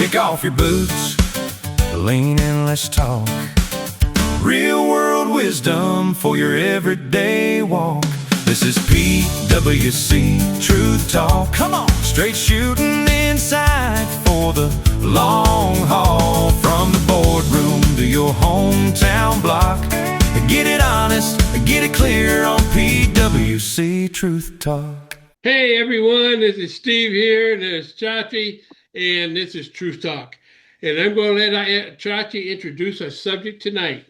Kick off your boots, lean in, let's talk. Real world wisdom for your everyday walk. This is PWC Truth Talk. Come on, straight shooting inside for the long haul. From the boardroom to your hometown block. Get it honest, get it clear on PWC Truth Talk. Hey everyone, this is Steve here. There's Chachi, and this is Truth Talk. And I'm going to let Chachi introduce our subject tonight.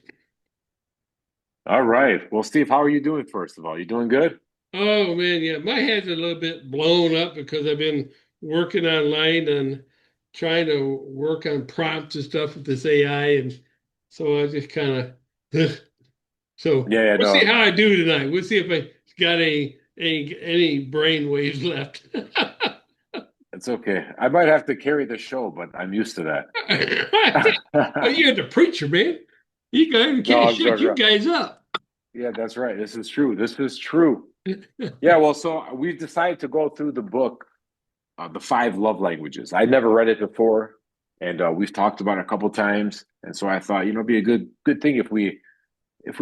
All right. Well, Steve, how are you doing, first of all? You doing good? Oh man, yeah, my head's a little bit blown up because I've been working online and trying to work on prompts and stuff with this AI, and so I just kind of so Yeah, we'll see no, how I do tonight. We'll see if I got any brain waves left. it's okay. I might have to carry the show, but I'm used to that. Well, you're the preacher, man. You guys No, can't I'm shut joking you around. guys up. Yeah, that's right. This is true. This is true. Yeah, well, so we've decided to go through the book, The Five Love Languages. I'd never read it before, and we've talked about it a couple times. And so I thought, it'd be a good thing if we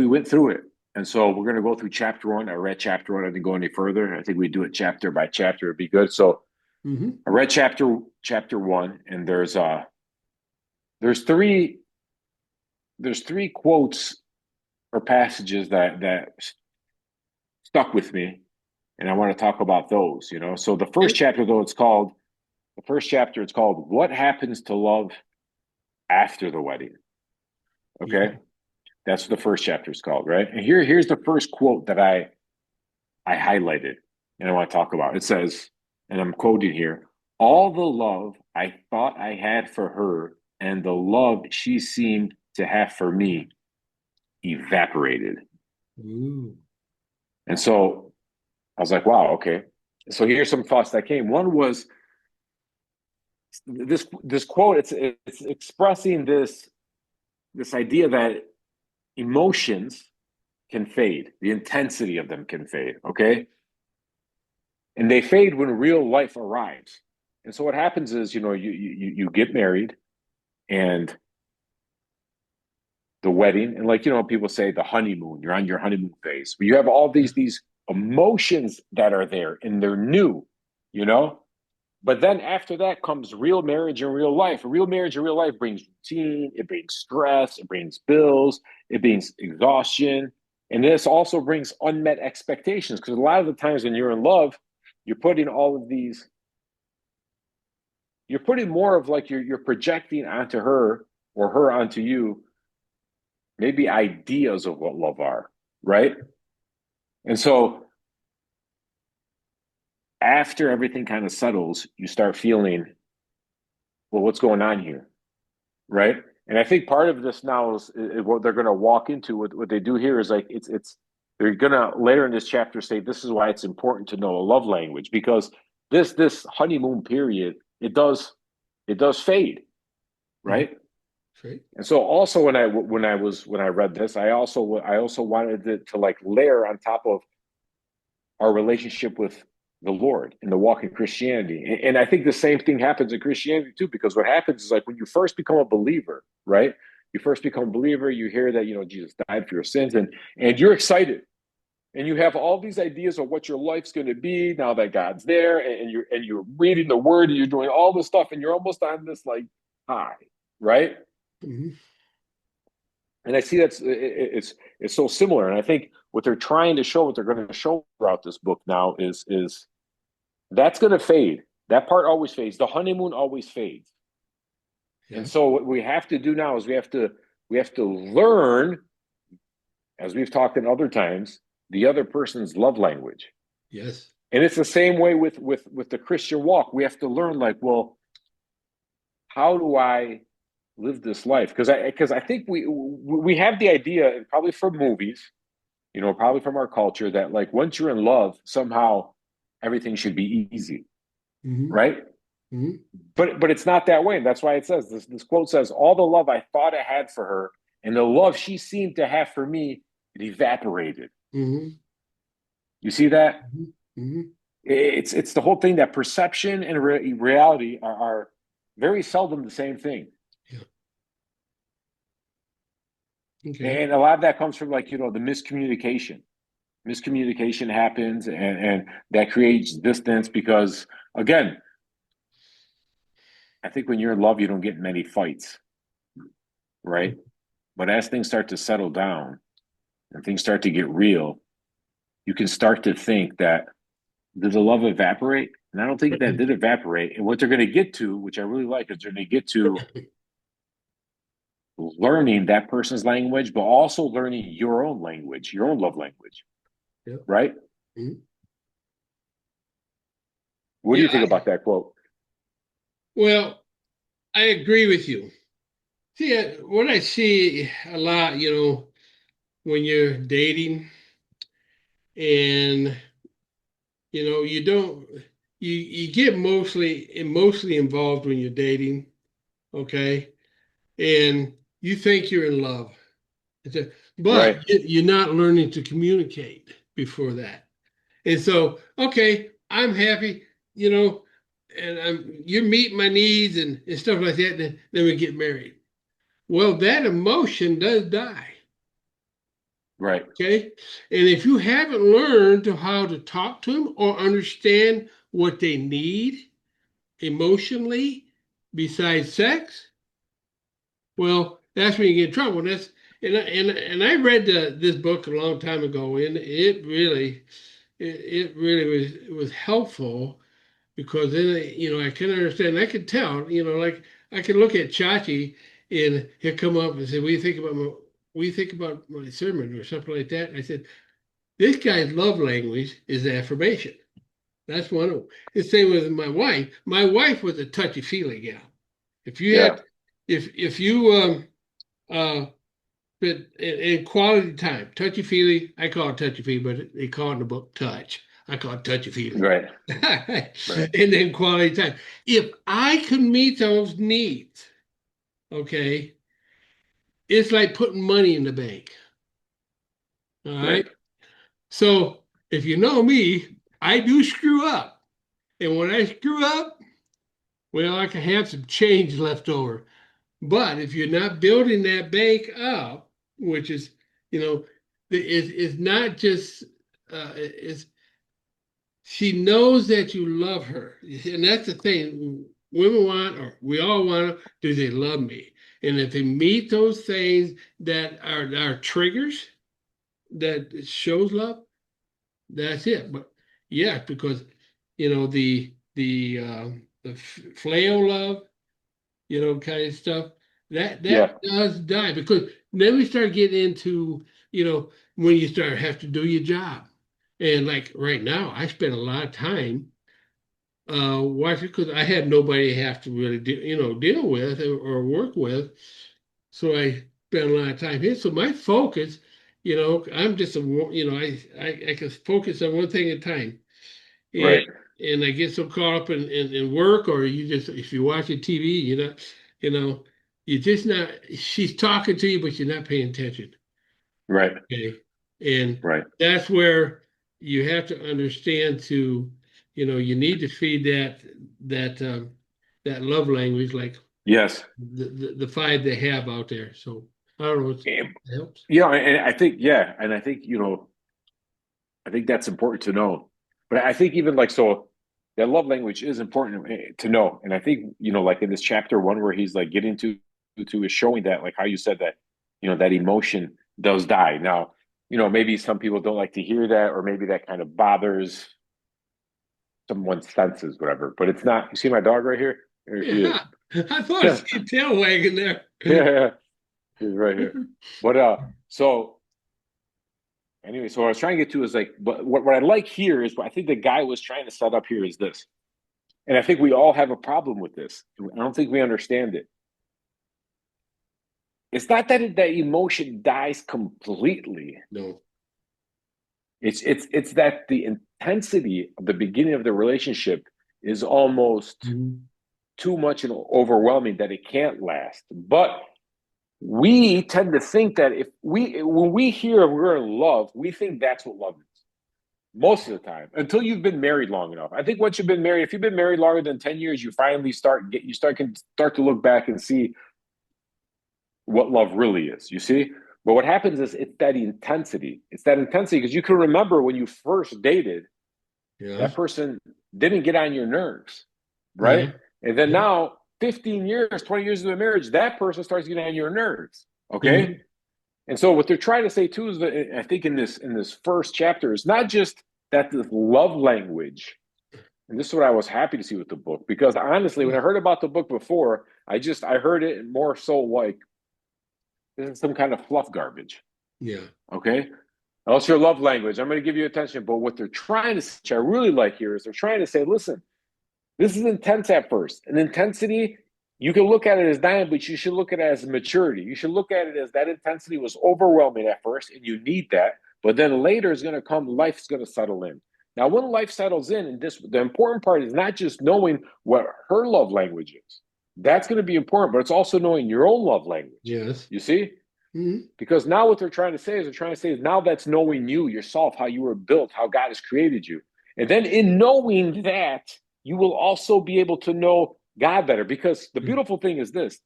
went through it. And so we're going to go through chapter one. I read chapter one. I didn't go any further. I think we do it chapter by chapter. It'd be good. So I read chapter one, and there's three quotes or passages that stuck with me, and I want to talk about those. So the first chapter, though, it's called "What Happens to Love After the Wedding." Okay. Yeah. That's what the first chapter is called, right? And here's the first quote that I highlighted and I want to talk about. It says, and I'm quoting here, "All the love I thought I had for her and the love she seemed to have for me evaporated." Ooh. And so I was like, wow, okay. So here's some thoughts that came. One was this quote, it's expressing this idea that emotions can fade. The intensity of them can fade, okay? And they fade when real life arrives. And so what happens is, you get married, and the wedding, and people say the honeymoon, you're on your honeymoon phase. But you have all these emotions that are there, and they're new, But then after that comes real marriage and real life. Real marriage and real life brings routine, it brings stress, it brings bills, it brings exhaustion. And this also brings unmet expectations, because a lot of the times when you're in love, you're putting more of you're projecting onto her or her onto you, maybe ideas of what love are, right? And so after everything kind of settles, you start feeling, well, what's going on here, right? And I think part of this now is what they're going to walk into. What they do here is they're going to later in this chapter say this is why it's important to know a love language, because this honeymoon period, it does fade, right? Right. And so also when I read this, I also wanted it to layer on top of our relationship with the Lord and the walk in Christianity. And I think the same thing happens in Christianity too, because what happens is when you first become a believer, right? You first become a believer, you hear that, Jesus died for your sins, and you're excited. And you have all these ideas of what your life's going to be now that God's there, and you're reading the word, and you're doing all this stuff, and you're almost on this high, right? Mm-hmm. And I see it's so similar. And I think what they're trying to show, what they're going to show throughout this book now is that's going to fade. That part always fades. The honeymoon always fades. Yeah. And so what we have to do now is we have to learn, as we've talked in other times, the other person's love language. Yes. And it's the same way with the Christian walk. We have to learn, well, how do I live this life? Because I think we have the idea, and probably from movies, probably from our culture, that once you're in love, somehow everything should be easy, right? Mm-hmm. But it's not that way. And that's why it says this quote says, "All the love I thought I had for her and the love she seemed to have for me, it evaporated." Mm-hmm. You see that? Mm-hmm. It's the whole thing that perception and reality are very seldom the same thing. Yeah. Okay. And a lot of that comes from, like, the miscommunication. Miscommunication happens, and that creates distance because, again, I think when you're in love, you don't get many fights, right? But as things start to settle down and things start to get real, you can start to think that, did the love evaporate? And I don't think that did evaporate. And what they're going to get to, which I really like, is they're going to get to learning that person's language, but also learning your own language, your own love language. Yeah. Right? Mhm. What do Yeah, you think about that quote? Well, I agree with you. See, what I see a lot, when you're dating and you don't you get mostly involved when you're dating, okay? And you think you're in love. But Right. you're not learning to communicate before that. And so, okay, I'm happy, and you meet my needs and stuff like that, then we get married. Well, that emotion does die. Right. Okay. And if you haven't learned how to talk to them or understand what they need emotionally besides sex, well, that's when you get in trouble. And I read this book a long time ago, and it really was helpful because then I can understand. I can tell. Like I can look at Chachi and he'll come up and say, "What do you think about my sermon or something like that?" And I said, "This guy's love language is affirmation. That's one of them." The same with my wife. My wife was a touchy feely gal. If you Yeah. had, if you but in quality time, touchy feely, I call it touchy feely, but they call it in the book touch. I call it touchy feely. Right. And then quality time. If I can meet those needs, okay, it's like putting money in the bank. All right. Right. So if you know me, I do screw up. And when I screw up, well, I can have some change left over. But if you're not building that bank up, which is, it's not just, it's she knows that you love her. And that's the thing. Women want, or we all want, do they love me? And if they meet those things that are triggers that shows love, that's it. But yeah, because the flail love, kind of stuff, that Yeah. does die because then we start getting into, when you start have to do your job. And like right now, I spend a lot of time watching because I had nobody have to really deal with or work with. So I spend a lot of time here. So my focus, I'm just I can focus on one thing at a time. And Right. and I get so caught up in work, or you just if you're watching TV, you know, you're just not. She's talking to you, but you're not paying attention. Right. Okay, and Right. that's where you have to understand to, you need to feed that love language like Yes. the five they have out there. So I don't know if it helps. Yeah, and I think, and I think, I think that's important to know. But I think even, like, so that love language is important to know. And I think, like in this chapter one where he's like getting to is showing that, like how you said that, that emotion does die. Now, maybe some people don't like to hear that, or maybe that kind of bothers someone's senses, whatever. But it's not. You see my dog right here? Here she is. Yeah, I thought I see a tail wagging there. Yeah, she's right here. But so anyway, so what I was trying to get to is like, but what I like here is what I think the guy was trying to set up here is this. And I think we all have a problem with this. I don't think we understand it. It's not that that emotion dies completely. No. It's that the intensity of the beginning of the relationship is almost too much and overwhelming that it can't last. But we tend to think that when we hear we're in love, we think that's what love is. most of the time, until you've been married long enough. I think once you've been married, if you've been married longer than 10 years, you finally start to look back and see what love really is. You see? But what happens is it's that intensity. It's that intensity because you can remember when you first dated, Yeah. that person didn't get on your nerves, Yeah. right? And then now, 15 years, 20 years into a marriage, that person starts getting on your nerves. Okay. And so what they're trying to say too is that I think in this first chapter is not just that the love language, and this is what I was happy to see with the book, because honestly, when I heard about the book before, I heard it more so like this is some kind of fluff garbage. Yeah. Okay. Also your love language. I'm going to give you attention, but what they're trying to say, which I really like here, is they're trying to say, listen, this is intense at first. And intensity, you can look at it as dying, but you should look at it as maturity. You should look at it as that intensity was overwhelming at first, and you need that. But then later is going to come, life's going to settle in. Now, when life settles in, and the important part is not just knowing what her love language is. That's going to be important, but it's also knowing your own love language. Yes. You see? Because now what they're trying to say is now that's knowing you, yourself, how you were built, how God has created you. And then in knowing that, you will also be able to know God better. Because the beautiful thing is this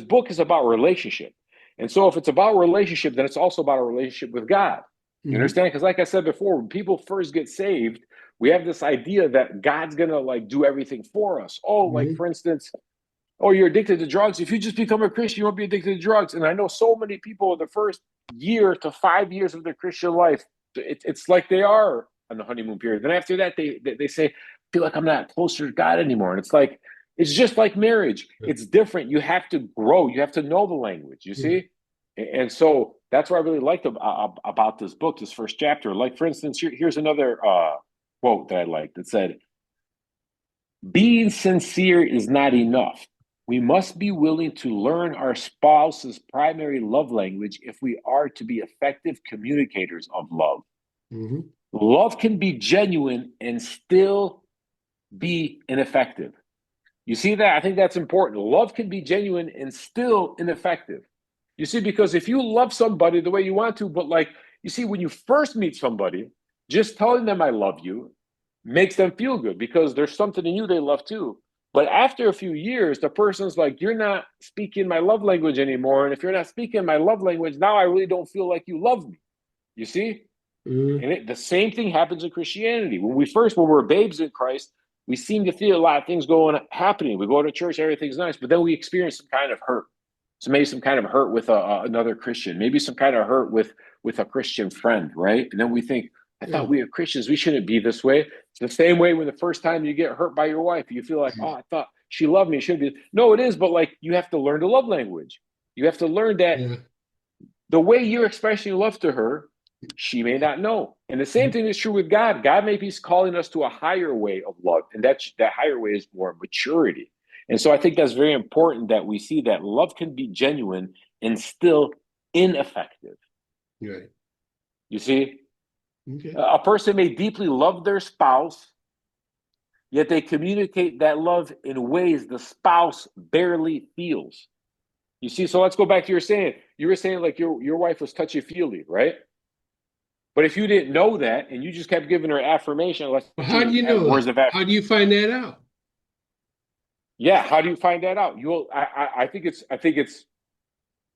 book is about relationship. And so if it's about relationship, then it's also about a relationship with God. You understand? Because like I said before, when people first get saved, we have this idea that God's going to like do everything for us. Oh, like for instance, oh, you're addicted to drugs. If you just become a Christian, you won't be addicted to drugs. And I know so many people in the first year to 5 years of their Christian life, it's like they are on the honeymoon period. Then after that, they say, I feel like I'm not closer to God anymore. And it's like, it's just like marriage. It's different. You have to grow. You have to know the language, you see? And so that's what I really liked about this book, this first chapter. Like, for instance, here's another quote that I liked that said, being sincere is not enough. We must be willing to learn our spouse's primary love language if we are to be effective communicators of love. Love can be genuine and still be ineffective. You see that? I think that's important. Love can be genuine and still ineffective. You see, because if you love somebody the way you want to, but like, you see, when you first meet somebody, just telling them I love you makes them feel good because there's something in you they love too. But after a few years, the person's like, you're not speaking my love language anymore. And if you're not speaking my love language, now I really don't feel like you love me. You see? And the same thing happens in Christianity. When we're babes in Christ, we seem to feel a lot of things happening. We go to church, everything's nice, but then we experience some kind of hurt. So maybe some kind of hurt with another Christian, maybe some kind of hurt with a Christian friend, right? And then we think, I thought we are Christians, we shouldn't be this way. It's the same way when the first time you get hurt by your wife, you feel like, oh, I thought she loved me. It shouldn't be. No, it is, but like you have to learn the love language. You have to learn that the way you're expressing love to her, she may not know. And the same thing is true with God. God may be calling us to a higher way of love, and that higher way is more maturity. And so I think that's very important that we see that love can be genuine and still ineffective. Right. You see? A person may deeply love their spouse, yet they communicate that love in ways the spouse barely feels. You see, so let's go back to your saying. You were saying like your wife was touchy-feely, right? But if you didn't know that and you just kept giving her affirmation, how do you know that? How do you find that out? Yeah, how do you find that out? I think it's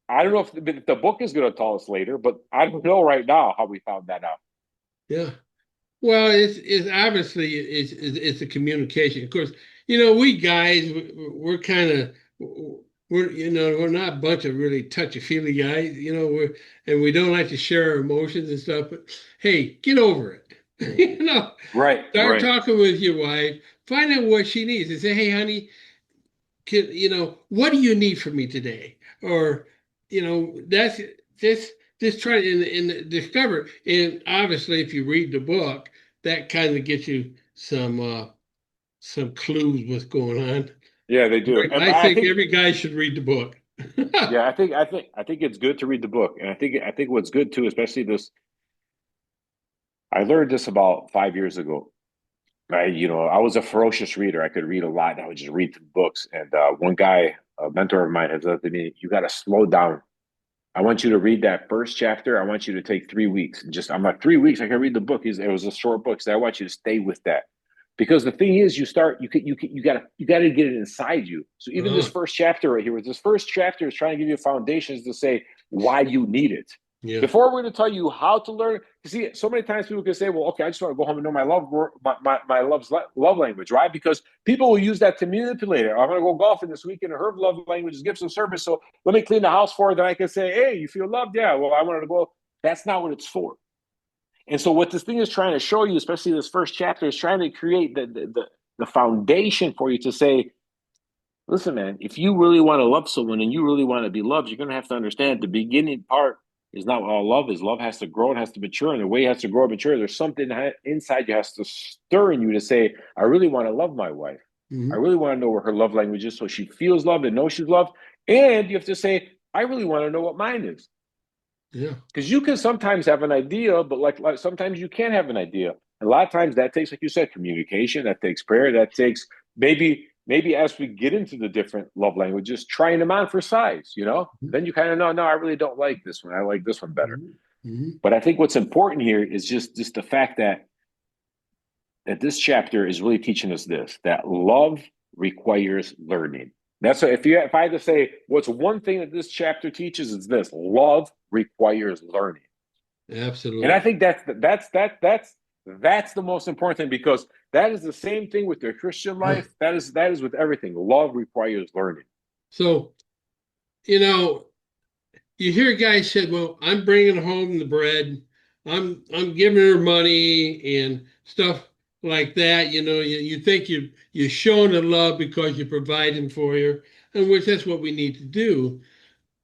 I don't know if the book is going to tell us later, but I don't know right now how we found that out. Yeah. Well, it's obviously it's a communication. Of course, we guys we're kind of we're not a bunch of really touchy-feely guys, and we don't like to share our emotions and stuff, but hey, get over it. Right. Start talking with your wife, find out what she needs and say, hey, honey, what do you need from me today? Or, that's just try and discover. And obviously, if you read the book, that kind of gets you some clues what's going on. Yeah, they do. I think every guy should read the book. Yeah, I think it's good to read the book, and I think what's good too, especially this. I learned this about 5 years ago. I was a ferocious reader. I could read a lot, and I would just read through books. And one guy, a mentor of mine, has said to me, "You got to slow down I want you to read that first chapter. I want you to take 3 weeks. I'm like, 3 weeks. I can read the book. It was a short book. So I want you to stay with that. Because the thing is, you gotta get it inside you. So even this first chapter right here, this first chapter is trying to give you foundations to say why you need it. Yeah. Before we're going to tell you how to learn, you see, so many times people can say, "Well, okay, I just want to go home and know my love language," right? Because people will use that to manipulate it. I'm going to go golfing this weekend, and her love language is gifts of service. So let me clean the house for her. Then I can say, "Hey, you feel loved? Yeah. Well, I wanted to go." That's not what it's for. And so what this thing is trying to show you, especially this first chapter, is trying to create the foundation for you to say, listen, man, if you really want to love someone and you really want to be loved, you're going to have to understand the beginning part is not all love is. Love has to grow and has to mature. And the way it has to grow and mature, there's something inside you has to stir in you to say, I really want to love my wife. I really want to know what her love language is so she feels loved and knows she's loved. And you have to say, I really want to know what mine is. Yeah. Because you can sometimes have an idea, but like sometimes you can't have an idea. A lot of times that takes, like you said, communication, that takes prayer, that takes maybe as we get into the different love languages, trying them on for size, then you kind of know, no, I really don't like this one. I like this one better. But I think what's important here is just the fact that this chapter is really teaching us this, that love requires learning. That's if I had to say what's one thing that this chapter teaches, is this: love requires learning. Absolutely. And I think that's the most important thing, because that is the same thing with the Christian life. That is with everything. Love requires learning. So, you hear guys say, "Well, I'm bringing home the bread. I'm giving her money and stuff like that." You think you're showing the love because you're providing for her, and which that's what we need to do.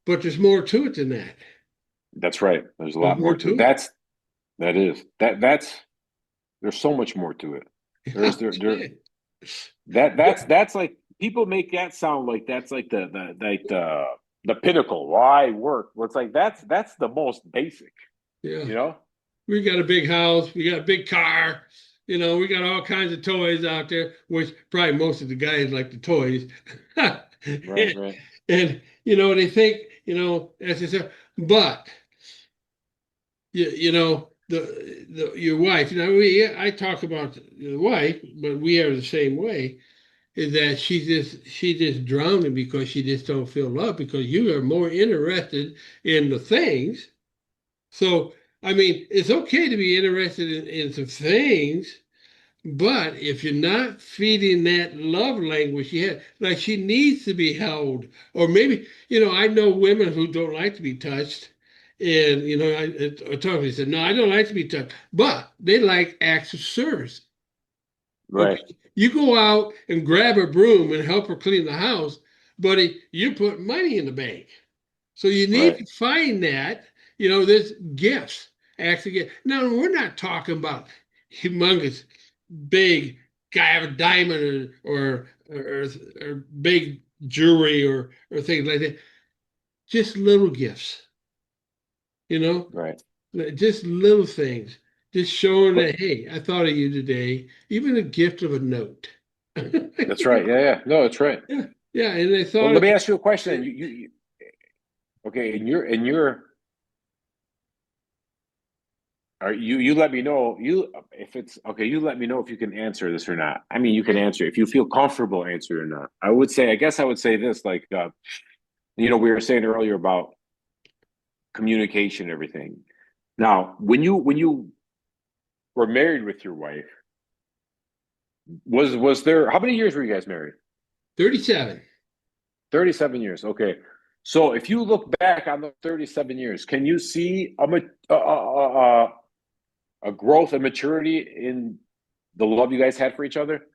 But there's more to it than that. That's right. There's a lot more to it. That's there's so much more to it. That's like, people make that sound like that's like the pinnacle. Why work? Well, it's like that's the most basic. Yeah. We got a big house. We got a big car. We got all kinds of toys out there, which probably most of the guys like the toys. Right. And they think, as I said, but your wife. I talk about the wife, but we are the same way. Is that she's just drowning because she just don't feel love, because you are more interested in the things. So I mean, it's okay to be interested in some things, but if you're not feeding that love language, like she needs to be held, or maybe I know women who don't like to be touched. And I talked to said, no, I don't like to be touched, but they like acts of service. Right. Okay. You go out and grab a broom and help her clean the house, buddy, you put money in the bank. So you need to find that, there's gifts, actually. Now, we're not talking about humongous, big guy of a diamond or big jewelry or things like that. Just little gifts, Right. just little things. Just showing that, hey, I thought of you today. Even a gift of a note. That's right. Yeah. No, that's right. Yeah, and they thought. Well, let me ask you a question. Okay, you let me know if it's okay. You let me know if you can answer this or not. I mean, you can answer if you feel comfortable answering or not. I guess I would say this, like, we were saying earlier about communication and everything. Now, when you were married with your wife, was there, how many years were you guys married? 37. 37 years. Okay. So if you look back on the 37 years, can you see a growth and maturity in the love you guys had for each other?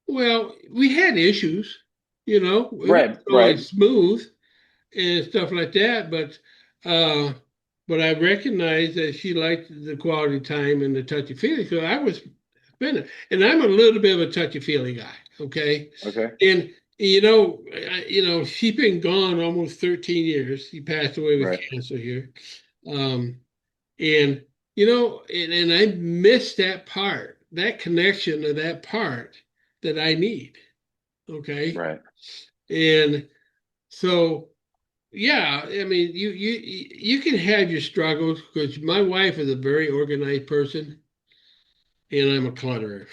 Well, we had issues, it Right. wasn't always smooth and stuff like that, but I recognized that she liked the quality time and the touchy feely. So I was spending, and I'm a little bit of a touchy feely guy. Okay. Okay. And she's been gone almost 13 years. She passed away with cancer here. And and I miss that part, that connection of that part that I need. Okay. Right. And so, yeah, I mean, you can have your struggles because my wife is a very organized person, and I'm a clutterer,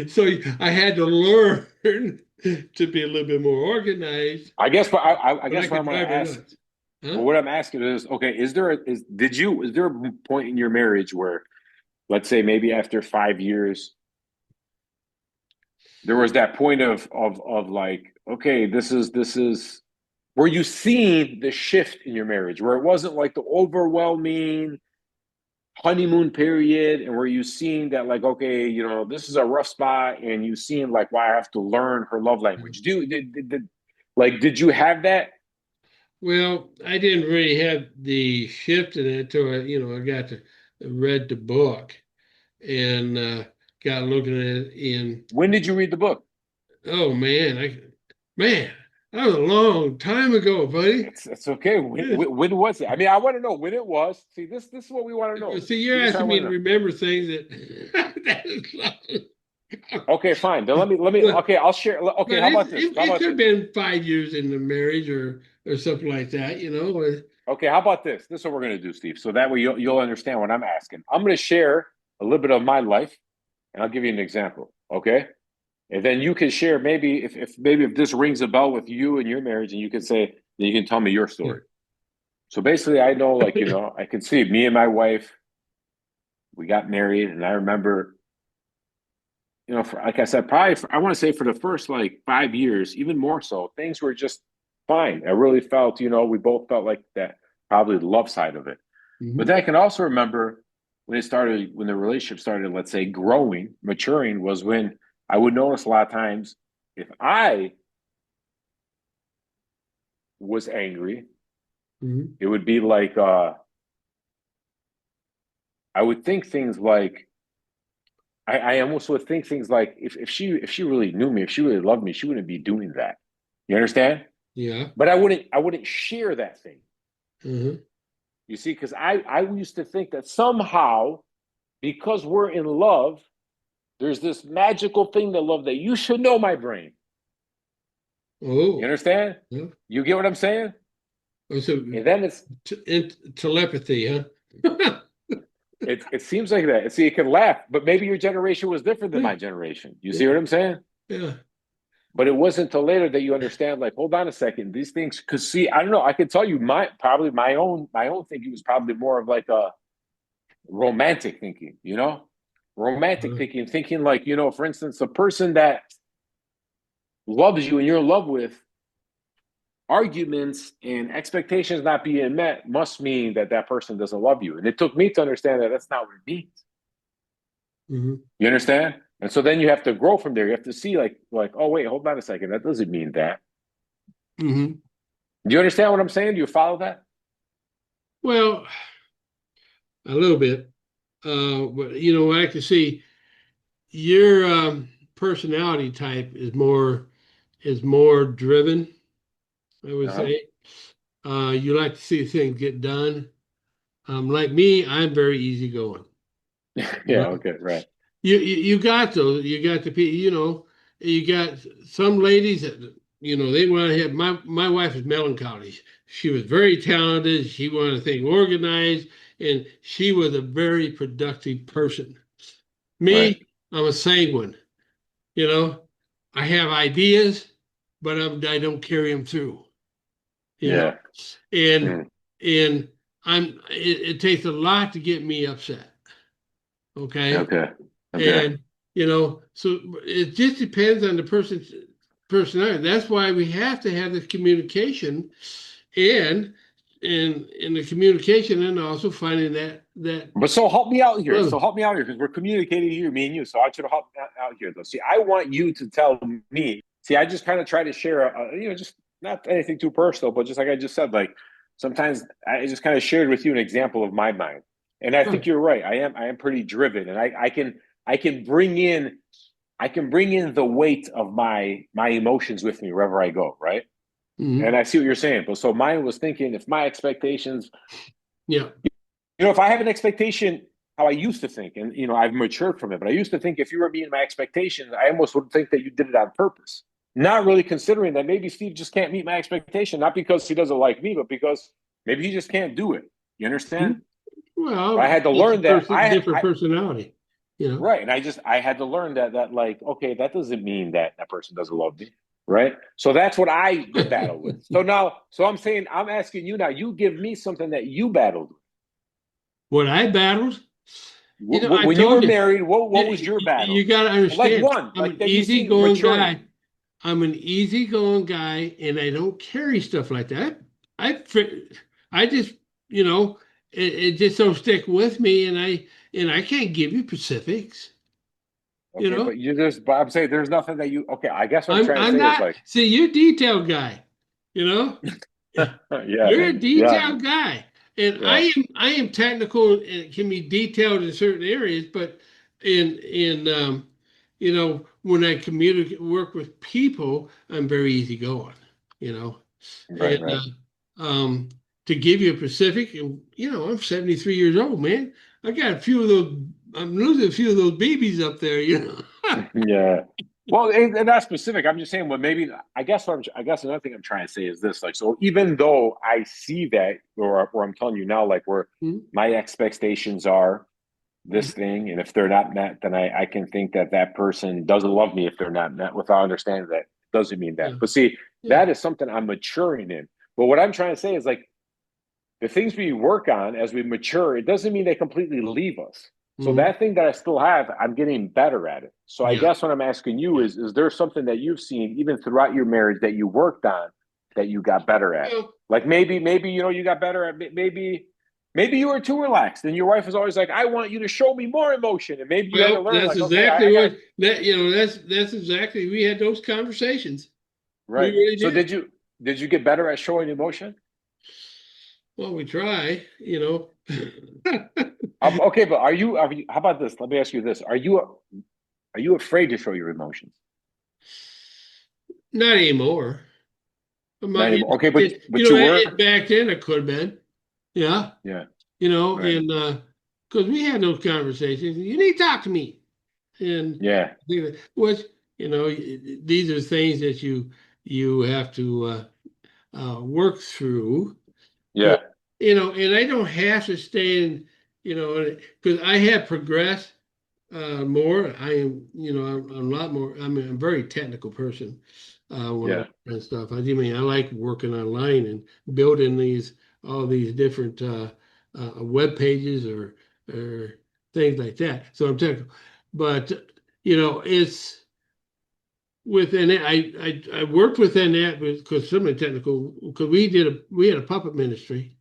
So I had to learn to be a little bit more organized, I guess, but I but I guess what could I'm going drive to her ask, nuts. Huh? well, what I'm asking is, okay, is there a point in your marriage where, let's say, maybe after 5 years, there was that point of like, okay, this is were you seeing the shift in your marriage where it wasn't like the overwhelming honeymoon period, and were you seeing that like, okay, this is a rough spot, and you seeing like, why I have to learn her love language? Did you have that? Well, I didn't really have the shift in it until I got to read the book and got looking at it in. When did you read the book? Oh man, that was a long time ago, buddy. It's okay. When was it? I mean, I want to know when it was. See, this is what we want to know. See, you're This is what I asking me want to to know. remember things that that is long. Okay, fine. Then let me. But Okay, I'll share. Okay, but how about this? How it about could have this? been 5 years in the marriage or something like that. Okay, how about this? This is what we're gonna do, Steve. So that way you'll understand what I'm asking. I'm gonna share a little bit of my life, and I'll give you an example. Okay, and then you can share maybe if this rings a bell with you and your marriage, and you can say then you can tell me your story. So basically, I know, like, I can see me and my wife. We got married, and I remember, like I said, probably I want to say for the first like 5 years, even more so, things were just fine. I really felt, we both felt like that, probably the love side of it. But Mhm. then I can also remember when the relationship started, let's say, growing, maturing, was when I would notice a lot of times if I was angry, Mhm. it would be like, I would think things like, I almost would think things like, if she really knew me, if she really loved me, she wouldn't be doing that. You understand? Yeah. But I wouldn't share that thing. Mhm. You see, because I used to think that somehow, because we're in love, there's this magical thing to love that you should know my brain. You Oh, understand? yeah. You get what I'm saying? Oh, so And then telepathy, huh? it seems like that. See, you can laugh, but maybe your generation was different than Yeah. my generation. You see what I'm saying? Yeah. But it wasn't until later that you understand, like, hold on a second, these things, because see, I don't know, I can tell you my own thinking was probably more of like a romantic thinking, romantic Uh, thinking like, for instance, a person that loves you and you're in love with, arguments and expectations not being met must mean that that person doesn't love you. And it took me to understand that that's not what it means. mhm. You understand? And so then you have to grow from there. You have to see like, oh wait, hold on a second, that doesn't mean that. Mhm. Do you understand what I'm saying? Do you follow that? Well, a little bit. But I can see your personality type is more driven, I would Uh-huh. say. You like to see things get done. Like me, I'm very easygoing. Yeah, Uh, okay, right. you got those. You got the people. You got some ladies that they want to have. My wife is melancholy. She was very talented. She wanted things organized, and she was a very productive person. Right. Me, I'm a sanguine. You know, I have ideas, but I don't carry them through. You know, Yeah. and Mm. and it takes a lot to get me upset. Okay. Okay. Okay. And so it just depends on the person's personality. That's why we have to have this communication and in the communication and also finding that But so help me out here. love. So help me out here, because we're communicating here, me and you. So I want you to help me out here, though. See, I want you to tell me. See, I just kind of try to share, just not anything too personal, but just like I just said, like sometimes I just kind of shared with you an example of my mind. And I think Right. you're right. I am pretty driven, and I can bring in the weight of my emotions with me wherever I go, right? And Mhm. I see what you're saying. But so mine was thinking, if my expectations, Yeah. if I have an expectation, how I used to think, and I've matured from it, but I used to think if you were meeting my expectations, I almost would think that you did it on purpose. not really considering that maybe Steve just can't meet my expectation, not because he doesn't like me, but because maybe he just can't do it. You understand? Well, I had to it's a learn that. different personality, you know. Right, and I had to learn that like, okay, that doesn't mean that that person doesn't love me, right? So that's what I battle with. So I'm saying, I'm asking you now. You give me something that you battled. What I battled, you know, I When you were told you, married, what was your you battle? got to Like understand, one, I'm like an that you see easygoing maturing. guy. I'm an easygoing guy, and I don't carry stuff like that. I, I just, you know, it just don't stick with me, and I can't give you specifics. You Okay, know, but I'm saying there's nothing that you. Okay, I guess what I'm trying to I'm say is not. like, See, you're a detailed guy. You know, yeah, you're a yeah, detailed guy, and yeah, I am technical and can be detailed in certain areas, but in you know, when I communicate work with people, I'm very easygoing. You know, right, and right, to give you a specific, and you know, I'm 73 years old, man. I got a few of those. I'm losing a few of those babies up there. You know. yeah. Well, and not specific. I'm just saying, well, maybe I guess another thing I'm trying to say is this: like, so even though I see that, or I'm telling you now, like, where my expectations are this thing, and if they're not met, then I can think that that person doesn't love me if they're not met, without understanding that doesn't mean that. Yeah. But see, Yeah. that is something I'm maturing in. But what I'm trying to say is like the things we work on as we mature, it doesn't mean they completely leave us. So Mhm. that thing that I still have, I'm getting better at it. So I Yeah. guess what I'm asking you is there something that you've seen even throughout your marriage that you worked on that you got better at? Well, Like maybe you know you got better at maybe you were too relaxed and your wife is always like, I want you to show me more emotion. And maybe you had to well, learn that's like, okay, exactly I got what that you know. That's exactly we had those conversations. We right. really So did. did you get better at showing emotion? Well, we try, you know. Okay, but are you how about this? Let me ask you this. Are you afraid to show your emotions? Not anymore. Not anymore. Okay, You but know, you were? back then it could have been, yeah. Yeah, You know, right. and because we had those conversations. You need to talk to me, and Yeah, which you know, these are things that you have to work through. yeah, But you know, and I don't have to stay in, you know, because I have progressed more. I am, you know, I'm a lot more. I'm a very technical person when I yeah, work on stuff. I mean, I like working online and building all these different web pages or things like that. So I'm technical, but you know, it's within it. I worked within that because some of the technical because we had a puppet ministry.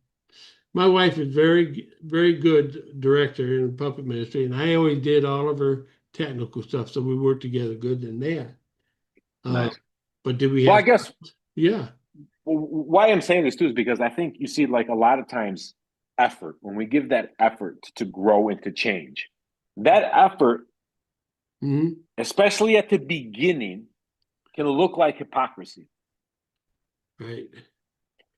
My wife is very good director in puppet ministry, and I always did all of her technical stuff, so we worked together good in that. Uh, nice. but did we Well, I have? guess Yeah. why I'm saying this too is because I think you see, like a lot of times, effort, when we give that effort to grow and to change, that effort, Hmm. especially at the beginning, can look like hypocrisy. Right.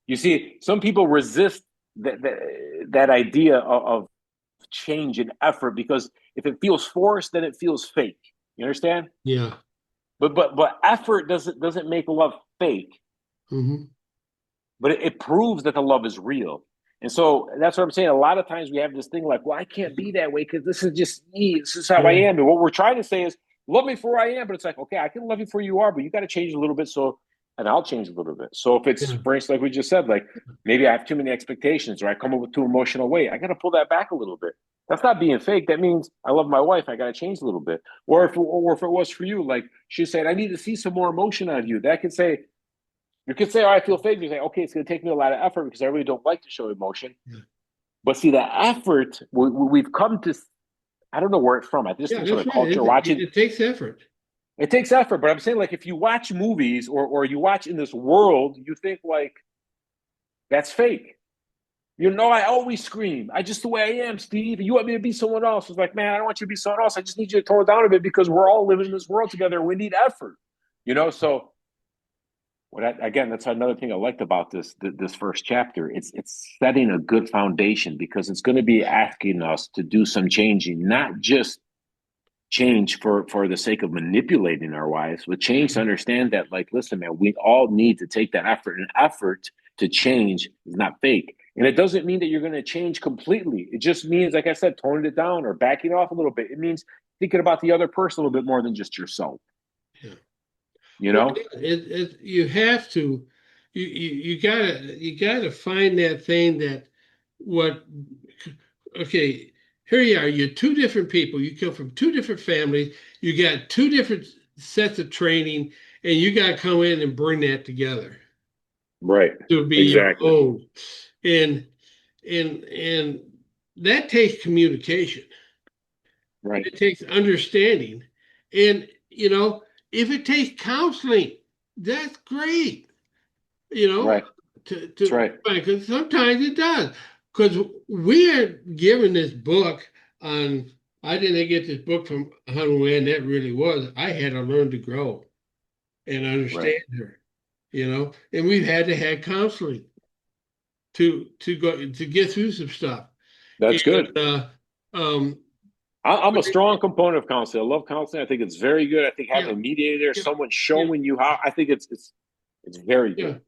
You see, some people resist that idea of change and effort because if it feels forced, then it feels fake. You understand? Yeah. But effort doesn't make love fake, Hmm. but it proves that the love is real. And so that's what I'm saying. A lot of times we have this thing like, well, I can't be that way because this is just me. This is how I Yeah. am. And what we're trying to say is, love me for who I am. But it's like, okay, I can love you for who you are, but you got to change a little bit. So, and I'll change a little bit. So if it's, Yeah. for instance, like we just said, like maybe I have too many expectations or I come up with too emotional weight, I got to pull that back a little bit. That's not being fake. That means I love my wife. I got to change a little bit. Or if it was for you, like she said, I need to see some more emotion out of you. That could say, you could say, oh, I feel fake. You say, okay, it's going to take me a lot of effort because I really don't like to show emotion. Yeah. But see, the effort we've come to, I don't know where it's from. I just Yeah. think it's from That's the right. culture watching. It takes effort. It takes effort, but I'm saying like if you watch movies or you watch in this world, you think like that's fake. You know, I always scream. I just the way I am, Steve. You want me to be someone else? It's like, man, I don't want you to be someone else. I just need you to tone it down a bit because we're all living in this world together. We need effort. You know, so again, that's another thing I liked about this first chapter. It's setting a good foundation because it's going to be asking us to do some changing, not just change for the sake of manipulating our wives, but change to understand that, like, listen, man, we all need to take that effort. And effort to change is not fake. And it doesn't mean that you're going to change completely. It just means, like I said, toning it down or backing off a little bit. It means thinking about the other person a little bit more than just yourself. Yeah. You know? You have to, you gotta find that thing that okay, here you are, you're two different people, you come from two different families, you got two different sets of training, and you got to come in and bring that together. Right. To be exactly. your own. And that takes communication. Right. It takes understanding. And, if it takes counseling, that's great. Right. That's right. Because sometimes it does. Because we are given this book on, I didn't get this book from honeymoon, that really was. I had to learn to grow and understand her, and we've had to have counseling to get through some stuff. That's good. I'm a strong component of counseling. I love counseling. I think it's very good. I think having a mediator there, someone showing you how, I think it's very good.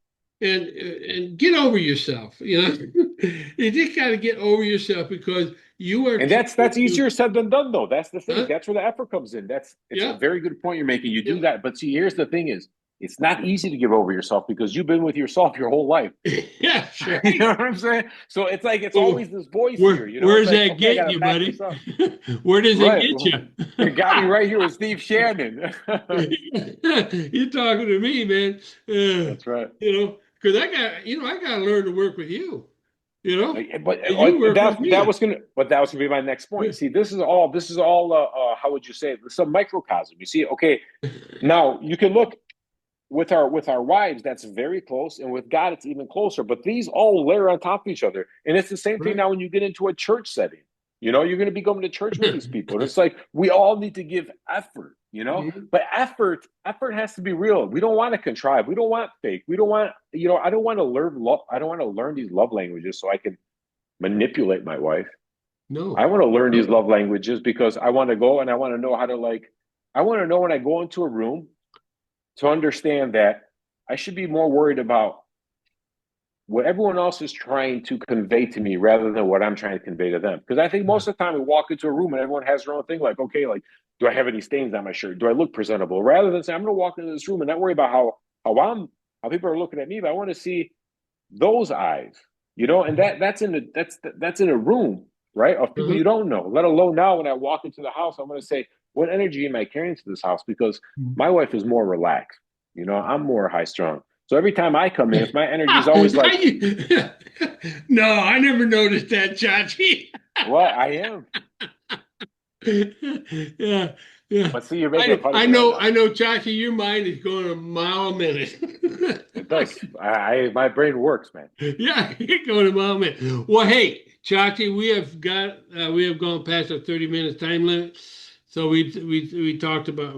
And get over yourself. You just got to get over yourself, because you are. And that's easier said than done, though. That's the thing. That's where the effort comes in. It's a very good point you're making. You do that, but see, here's the thing: is it's not easy to give over yourself because you've been with yourself your whole life. Yeah, sure. You know what I'm saying? So it's like it's always this voice here. Where's that getting you, buddy? Where does it get you? You got me right here with Steve Shannon. You're talking to me, man. That's right. Because I got to learn to work with you. But that was gonna be my next point. See, this is all how would you say it? Some microcosm. You see, okay, now you can look with our wives, that's very close, and with God, it's even closer. But these all layer on top of each other, and it's the same thing now when you get into a church setting. You're going to be going to church with these people. And it's like we all need to give effort, But effort has to be real. We don't want to contrive. We don't want fake. We don't want, I don't want to learn love. I don't want to learn these love languages so I can manipulate my wife. No. I want to learn these love languages because I want to go and I want to know how to I want to know when I go into a room to understand that I should be more worried about what everyone else is trying to convey to me rather than what I'm trying to convey to them. Because I think most of the time we walk into a room and everyone has their own thing, like, okay, like, do I have any stains on my shirt? Do I look presentable? Rather than say, I'm going to walk into this room and not worry about how people are looking at me, but I want to see those eyes, and that's in a room, right? Of people you don't know, let alone now when I walk into the house, I'm going to say, what energy am I carrying to this house? Because my wife is more relaxed. I'm more high strung. So every time I come in, if my energy is always like, no, I never noticed that, Chachi. Well, I am. Yeah. But see, you're making I know, Chachi, your mind is going a mile a minute. It does. My brain works, man. Yeah, you're going a mile a minute. Well, hey, Chachi, we have gone past our 30 minutes time limit. So we talked about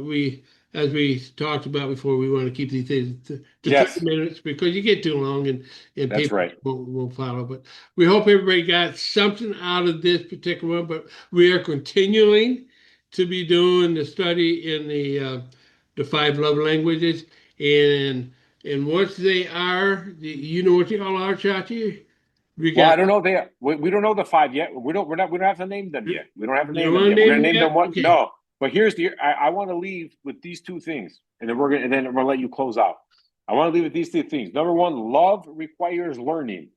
as we talked about before, we want to keep these things to 30 minutes because you get too long and people won't follow. But we hope everybody got something out of this particular one. But we are continuing to be doing the study in the 5 love languages, and what they are. You know what they all are, Chachi? I don't know. We don't know the 5 yet. We don't have to name them yet. We don't have to name them yet. We're going to name them what? Okay. No. But here's I want to leave with these 2 things, and then we're gonna let you close out. I want to leave with these 2 things. Number 1, love requires learning.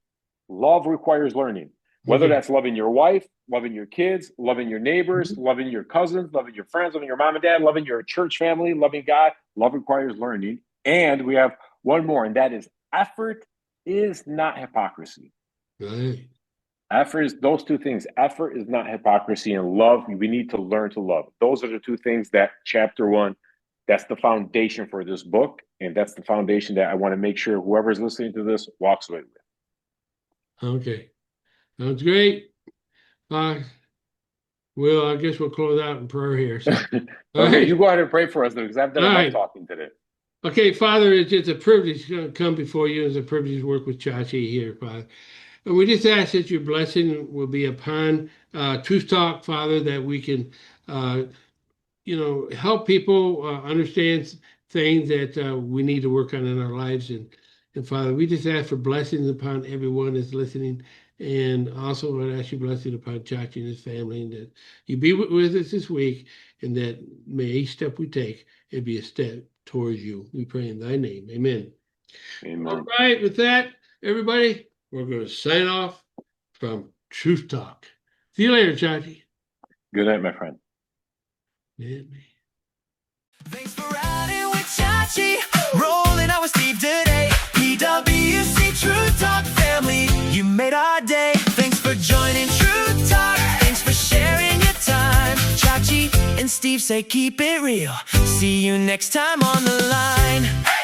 Love requires learning. Whether that's loving your wife, loving your kids, loving your neighbors, loving your cousins, loving your friends, loving your mom and dad, loving your church family, loving God. Love requires learning. And we have one more, and that is effort is not hypocrisy. Right. Effort is those 2 things. Effort is not hypocrisy, and love, we need to learn to love. Those are the 2 things that chapter 1, that's the foundation for this book. And that's the foundation that I want to make sure whoever's listening to this walks away with. Okay. Sounds great. I guess we'll close out in prayer here. So. Okay, you go ahead and pray for us, though, because I've done enough talking today. Okay, Father, it's just a privilege to come before you. It's a privilege to work with Chachi here, Father. And we just ask that your blessing will be upon Truth Talk, Father, that we can, help people understand things that we need to work on in our lives. And Father, we just ask for blessings upon everyone that's listening. And also, I ask you blessing upon Chachi and his family, and that you be with us this week, and that may each step we take, it be a step towards you. We pray in thy name. Amen. Amen. All right, with that, everybody, we're going to sign off from Truth Talk. See you later, Chachi. Good night, my friend. Thanks for riding with Chachi. Rolling out with Steve today. PWC Truth Talk family, you made our day. Thanks for joining Truth Talk. Thanks for sharing your time. Chachi and Steve say keep it real. See you next time on the line.